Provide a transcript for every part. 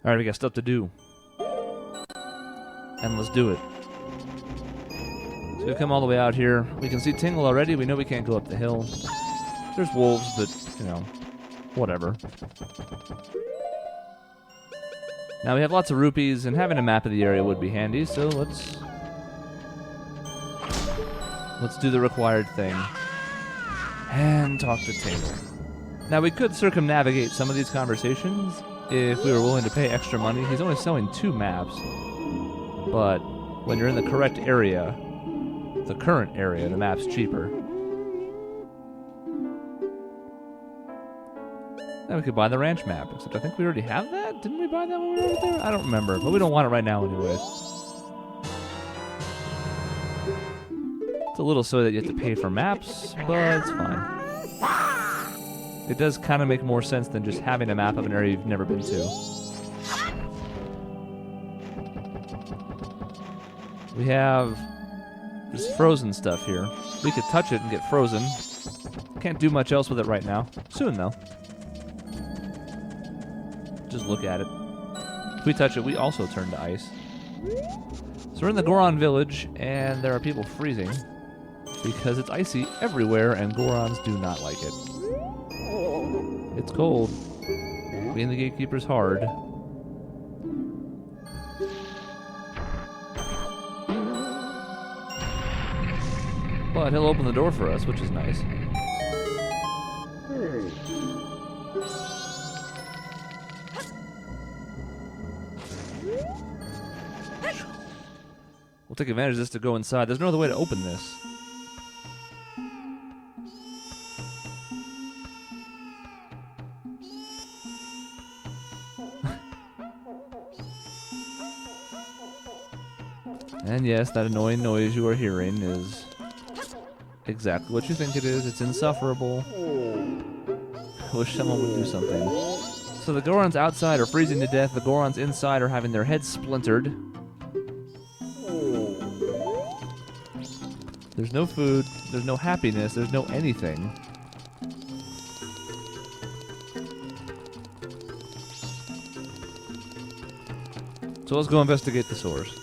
Alright, we got stuff to do. And let's do it. So we come all the way out here. We can see Tingle already. We know we can't go up the hill. There's wolves, but, you know, whatever. Now we have lots of rupees, and having a map of the area would be handy, so let's do the required thing. And talk to Tingle. Now we could circumnavigate some of these conversations if we were willing to pay extra money. He's only selling 2 maps, but when you're in the correct area, the current area, the map's cheaper. Then we could buy the ranch map, except I think we already have that? Didn't we buy that when we were over there? I don't remember, but we don't want it right now anyways. It's a little silly that you have to pay for maps, but it's fine. It does kind of make more sense than just having a map of an area you've never been to. We have this frozen stuff here. We could touch it and get frozen. Can't do much else with it right now. Soon, though. Just look at it. If we touch it, we also turn to ice. So we're in the Goron village, and there are people freezing because it's icy everywhere, and Gorons do not like it. It's cold. Being the gatekeeper's hard. But he'll open the door for us, which is nice. We'll take advantage of this to go inside. There's no other way to open this. And yes, that annoying noise you are hearing is exactly what you think it is. It's insufferable. I wish someone would do something. So the Gorons outside are freezing to death. The Gorons inside are having their heads splintered. There's no food. There's no happiness. There's no anything. So let's go investigate the source.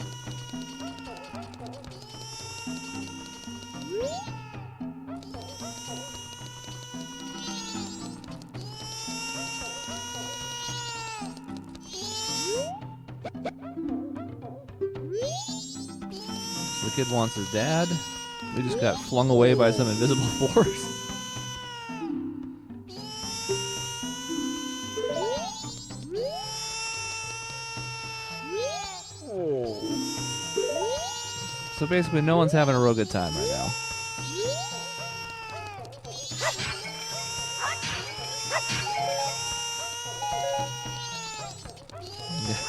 The kid wants his dad. We just got flung away by some invisible force. So basically, no one's having a real good time right now.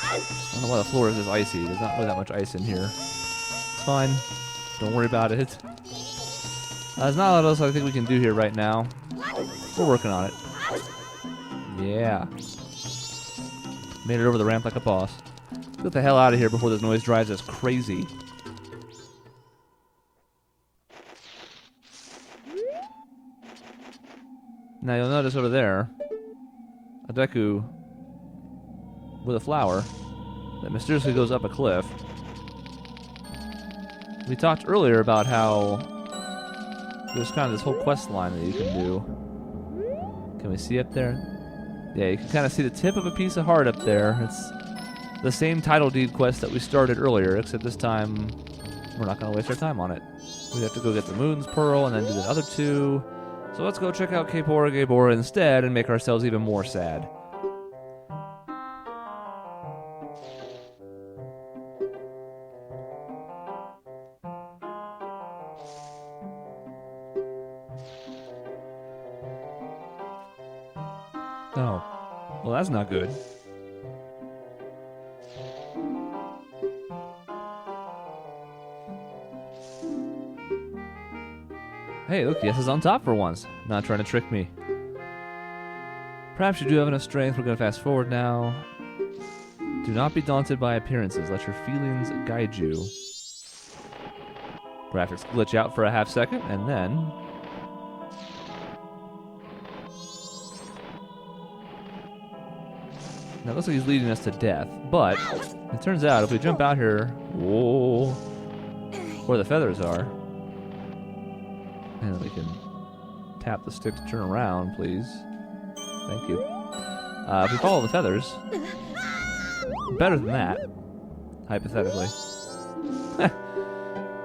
I don't know why the floor is this icy. There's not really that much ice in here. It's fine. Don't worry about it. There's not a lot else I think we can do here right now. We're working on it. Yeah. Made it over the ramp like a boss. Get the hell out of here before this noise drives us crazy. Now you'll notice over there a Deku with a flower that mysteriously goes up a cliff. We talked earlier about how there's kind of this whole quest line that you can do. Can we see up there? Yeah, you can kind of see the tip of a piece of heart up there. It's the same title deed quest that we started earlier, except this time we're not going to waste our time on it. We have to go get the Moon's Pearl and then do the other 2. So let's go check out Gabora instead and make ourselves even more sad. Oh. Well, that's not good. Hey, look, Yes is on top for once. Not trying to trick me. Perhaps you do have enough strength. We're going to fast forward now. Do not be daunted by appearances. Let your feelings guide you. Graphics glitch out for a half second, and then... Now it looks like he's leading us to death, but it turns out if we jump out here, whoa, where the feathers are, and we can tap the stick to turn around, please. Thank you. If we follow the feathers, better than that, hypothetically.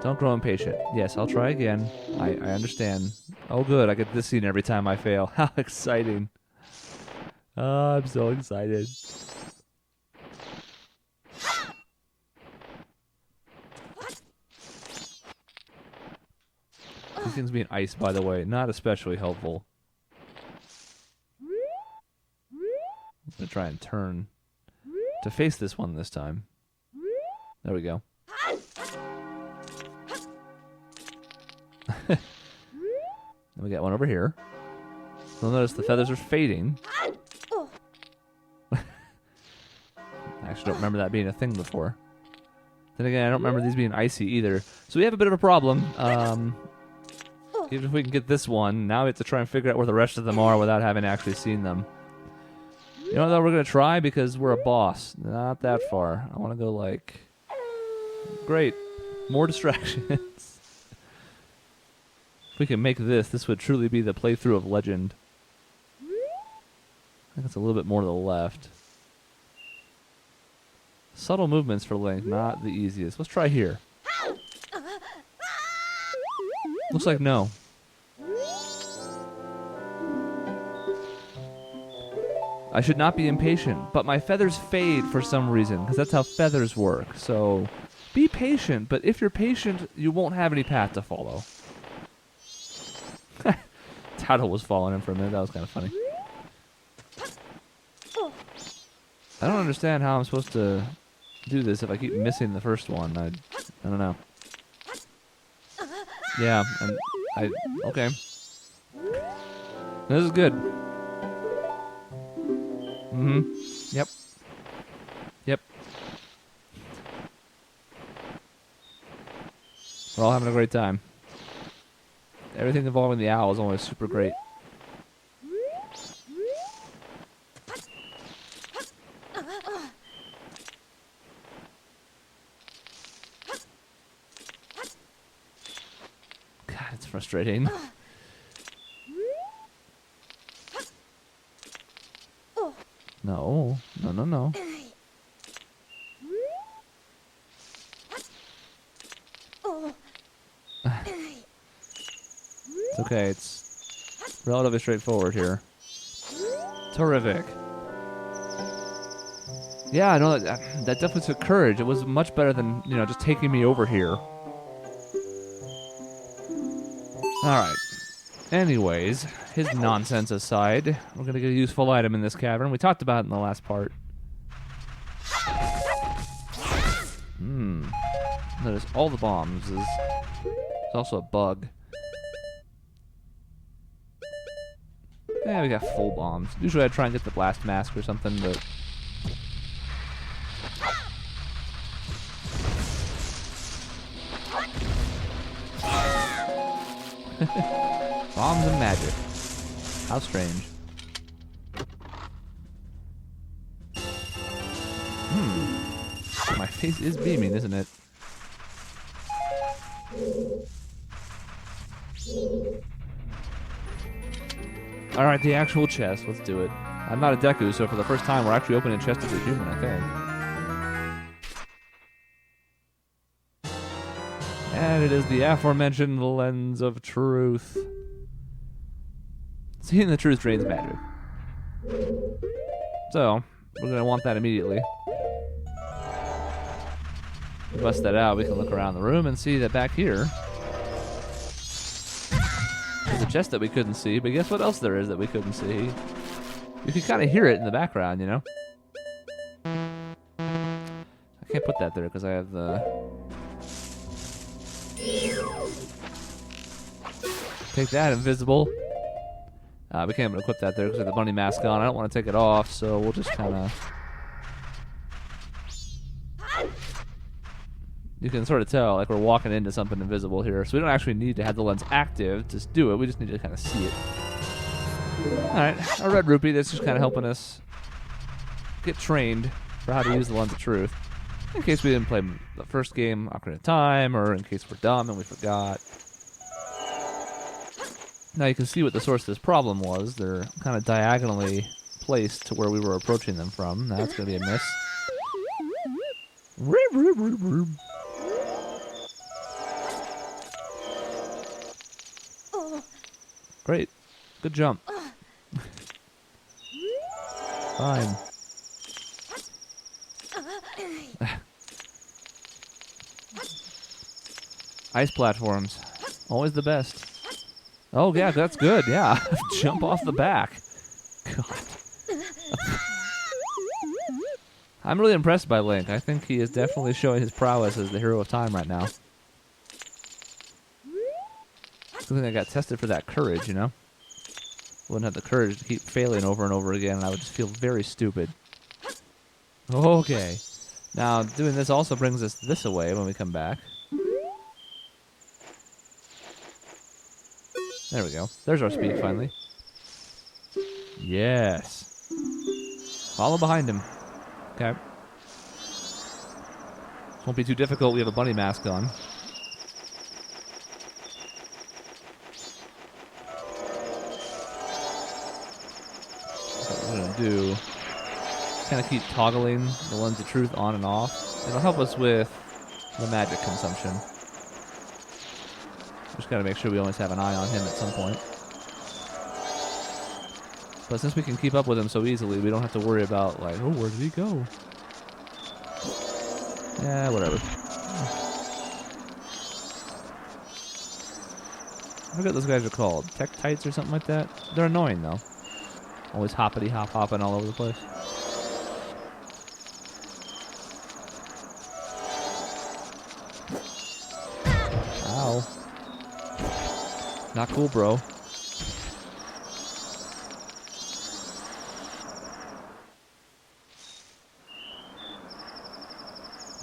Don't grow impatient. Yes, I'll try again. I understand. Oh, good. I get this scene every time I fail. How exciting. Oh, I'm so excited. These things being ice, by the way, not especially helpful. I'm going to try and turn to face this one this time. There we go. Then we got one over here. You'll notice the feathers are fading. I actually don't remember that being a thing before. Then again, I don't remember these being icy either. So we have a bit of a problem. Even if we can get this one, now we have to try and figure out where the rest of them are without having actually seen them. You know what, though? We're going to try because we're a boss. Not that far. I want to go like... Great. More distractions. If we can make this would truly be the playthrough of Legend. I think it's a little bit more to the left. Subtle movements for Link, not the easiest. Let's try here. Looks like no. I should not be impatient, but my feathers fade for some reason, because that's how feathers work. So, be patient, but if you're patient, you won't have any path to follow. Tattle was falling in for a minute. That was kind of funny. I don't understand how I'm supposed to do this if I keep missing the first one. I don't know. Yeah, and okay. This is good. Yep. Yep. We're all having a great time. Everything involving the owl is always super great. God, it's frustrating. No. No, no, no. It's okay, it's relatively straightforward here. Terrific. Yeah, I know that definitely took courage. It was much better than, you know, just taking me over here. Alright. Anyways, his nonsense aside, we're going to get a useful item in this cavern. We talked about it in the last part. Notice all the bombs. There's also a bug. Yeah, we got full bombs. Usually I'd try and get the blast mask or something, but... Bombs and magic. How strange. My face is beaming, isn't it? Alright, the actual chest. Let's do it. I'm not a Deku, so for the first time we're actually opening a chest as a human, I think. And it is the aforementioned lens of truth. Seeing the truth drains magic. So, we're going to want that immediately. We bust that out, we can look around the room and see that back here there's a chest that we couldn't see, but guess what else there is that we couldn't see? You can kind of hear it in the background, you know? I can't put that there because I have the... Take that, invisible. We can't equip that there because I have the bunny mask on. I don't want to take it off, so we'll just kind of... You can sort of tell, like, we're walking into something invisible here. So we don't actually need to have the lens active to do it. We just need to kind of see it. Alright, a red rupee that's just kind of helping us get trained for how to use the Lens of Truth. In case we didn't play the first game Ocarina of Time, or in case we're dumb and we forgot. Now you can see what the source of this problem was. They're kind of diagonally placed to where we were approaching them from. That's going to be a miss. Great. Good jump. Fine. Ice platforms. Always the best. Oh, yeah, that's good. Yeah. Jump off the back. God. I'm really impressed by Link. I think he is definitely showing his prowess as the hero of time right now. I think I got tested for that courage, you know? Wouldn't have the courage to keep failing over and over again, and I would just feel very stupid. Okay. Now, doing this also brings us this away when we come back. There we go. There's our speed, finally. Yes. Follow behind him. Okay. Won't be too difficult. We have a bunny mask on. What we're going to do, kind of keep toggling the Lens of Truth on and off. It'll help us with the magic consumption. Just got to make sure we always have an eye on him at some point. But since we can keep up with him so easily, we don't have to worry about, like, oh, where did he go? Yeah, whatever. I forget what those guys are called. Tektites or something like that? They're annoying, though. Always hoppity-hop-hopping all over the place. Ow. Not cool, bro.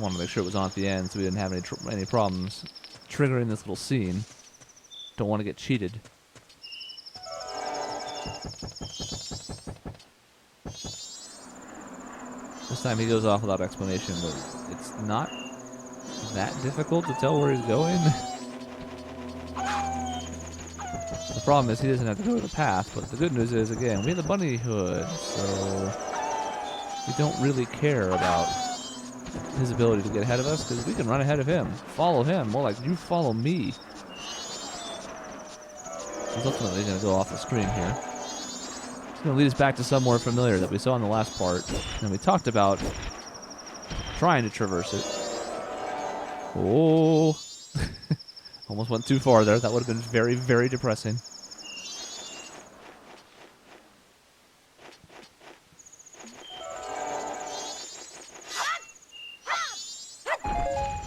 Want to make sure it was on at the end so we didn't have any problems triggering this little scene. Don't want to get cheated. This time he goes off without explanation, but it's not that difficult to tell where he's going. The problem is he doesn't have to go to the path, but the good news is, again, we have the bunny hood, so we don't really care about his ability to get ahead of us, because we can run ahead of him. Follow him. More like, you follow me. He's ultimately going to go off the screen here. It's going to lead us back to somewhere familiar that we saw in the last part, and we talked about trying to traverse it. Oh. Almost went too far there. That would have been very, very depressing.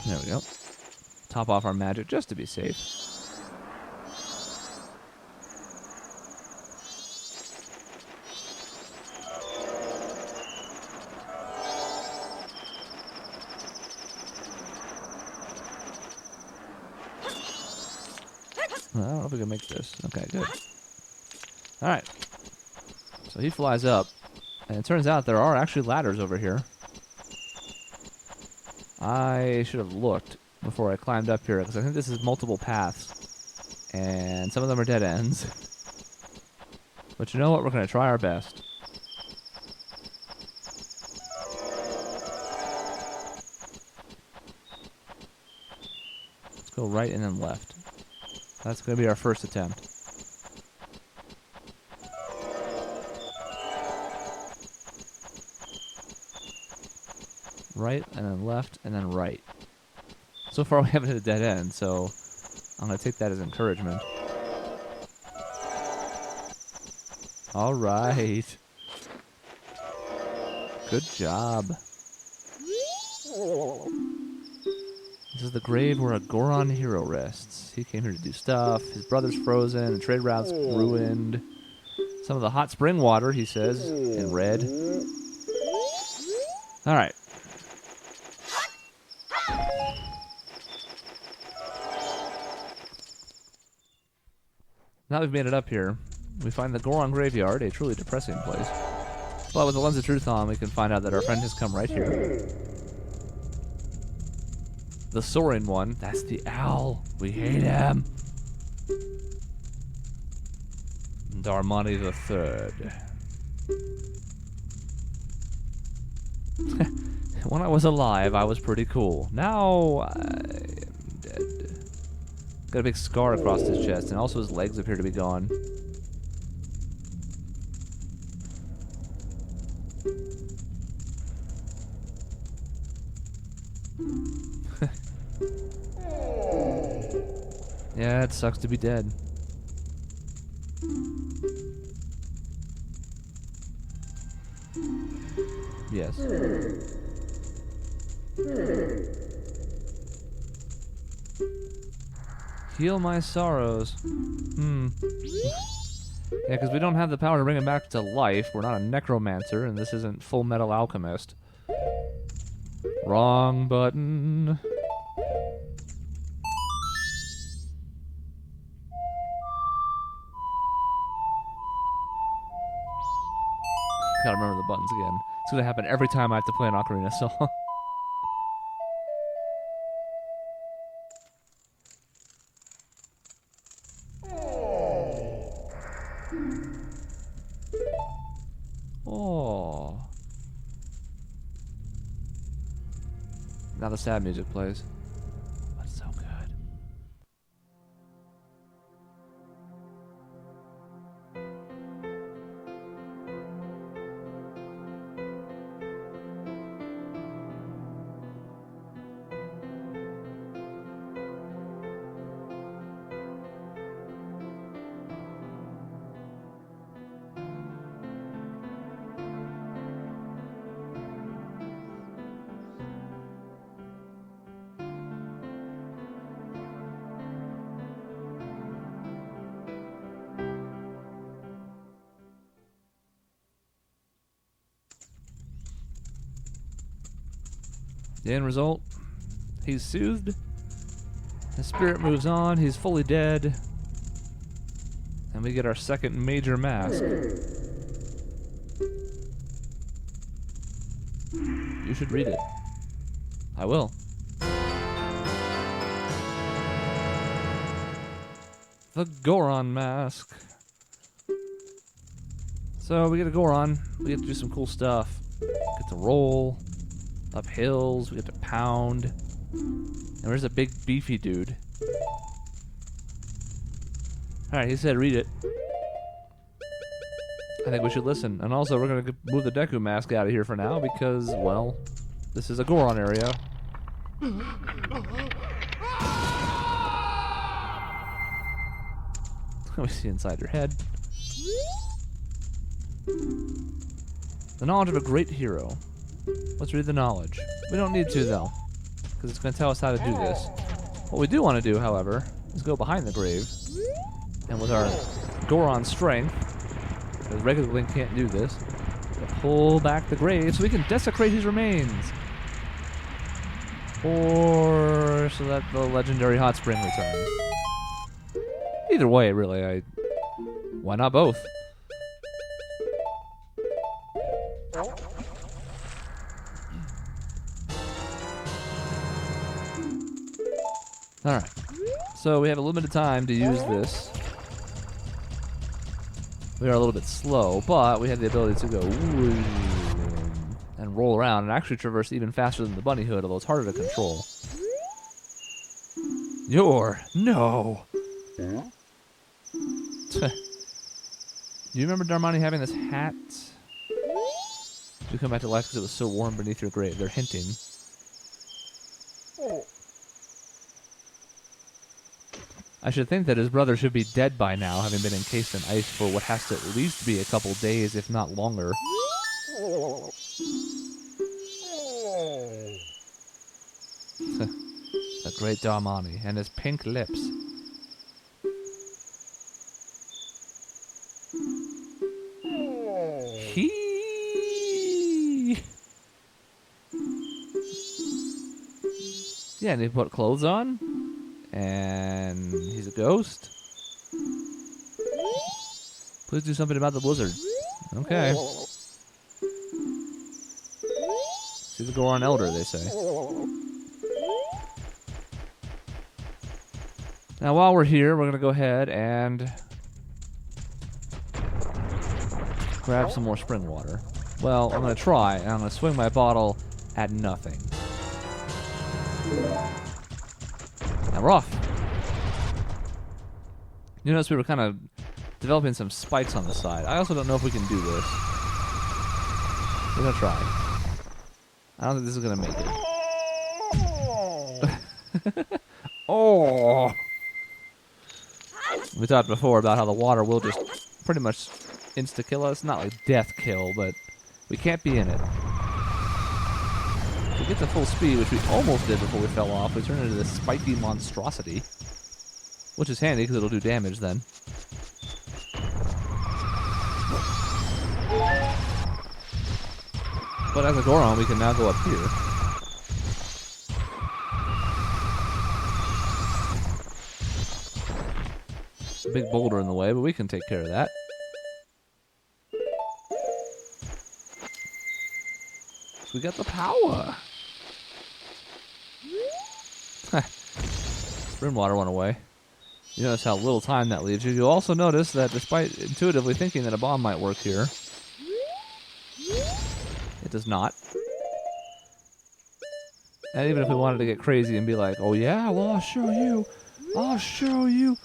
There we go. Top off our magic just to be safe. I don't know if we can make this. Okay, good. Alright. So he flies up. And it turns out there are actually ladders over here. I should have looked before I climbed up here, because I think this is multiple paths. And some of them are dead ends. But you know what? We're going to try our best. Let's go right and then left. That's going to be our first attempt. Right, and then left, and then right. So far we haven't hit a dead end, so I'm going to take that as encouragement. Alright. Good job. This is the grave where a Goron hero rests. He came here to do stuff. His brother's frozen. The trade route's ruined. Some of the hot spring water, he says, in red. Alright. Now we've made it up here. We find the Goron graveyard, a truly depressing place. But with the Lens of Truth on, we can find out that our friend has come right here. The soaring one, that's the owl. We hate him. Darmani the Third. When I was alive, I was pretty cool. Now, I am dead. Got a big scar across his chest, and also his legs appear to be gone. Yeah, it sucks to be dead. Yes. Heal my sorrows. Yeah, because we don't have the power to bring him back to life. We're not a necromancer, and this isn't Full Metal Alchemist. Wrong button. Gotta remember the buttons again. It's gonna happen every time I have to play an Ocarina song. Oh. Now the sad music plays. That's so good. The end result, he's soothed, his spirit moves on, he's fully dead, and we get our second major mask. You should read it. I will. The Goron mask. So we get a Goron, we get to do some cool stuff. Get to roll up hills, we get to pound. And there's a big beefy dude. Alright, he said read it. I think we should listen. And also we're gonna move the Deku mask out of here for now because, well, this is a Goron area. Let me see inside your head. The knowledge of a great hero. Let's read the knowledge. We don't need to, though, because it's going to tell us how to do this. What we do want to do, however, is go behind the grave, and with our Goron strength, because regular Link can't do this, we'll pull back the grave so we can desecrate his remains. Or so that the legendary hot spring returns. Either way, really, why not both? Alright, so we have a limited time to use this. We are a little bit slow, but we have the ability to go and roll around and actually traverse even faster than the bunny hood, although it's harder to control. No. Do you remember Darmani having this hat? Did you come back to life because it was so warm beneath your grave? They're hinting. I should think that his brother should be dead by now, having been encased in ice for what has to at least be a couple days, if not longer. The great Darmani and his pink lips. Yeah, and he put clothes on. And he's a ghost. Please do something about the blizzard. Okay. See the Goron Elder, they say. Now, while we're here, we're going to go ahead and grab some more spring water. Well, I'm going to try, and I'm going to swing my bottle at nothing. Now we're off. You notice we were kind of developing some spikes on the side. I also don't know if we can do this. We're going to try. I don't think this is going to make it. Oh! We talked before about how the water will just pretty much insta-kill us. Not like death kill, but we can't be in it. If we get to full speed, which we almost did before we fell off, we turn into this spiky monstrosity. Which is handy, because it'll do damage then. But as a Goron, we can now go up here. A big boulder in the way, but we can take care of that. We got the power. Spring water went away. You notice how little time that leaves you. You'll also notice that despite intuitively thinking that a bomb might work here, it does not. And even if we wanted to get crazy and be like, oh yeah, well I'll show you. I'll show you.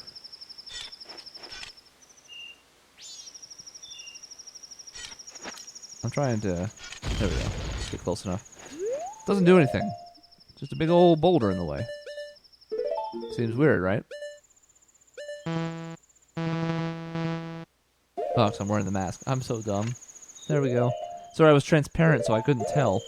I'm trying to... There we go. Let's get close enough. Doesn't do anything. Just a big old boulder in the way. Seems weird, right? Oh, because I'm wearing the mask. I'm so dumb. There we go. Sorry, I was transparent, so I couldn't tell.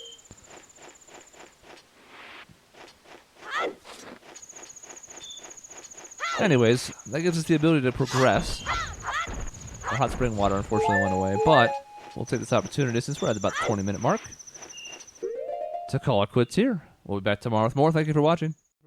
Anyways, that gives us the ability to progress. The hot spring water unfortunately went away, but we'll take this opportunity, since we're at about the 20-minute mark, to call it quits here. We'll be back tomorrow with more. Thank you for watching.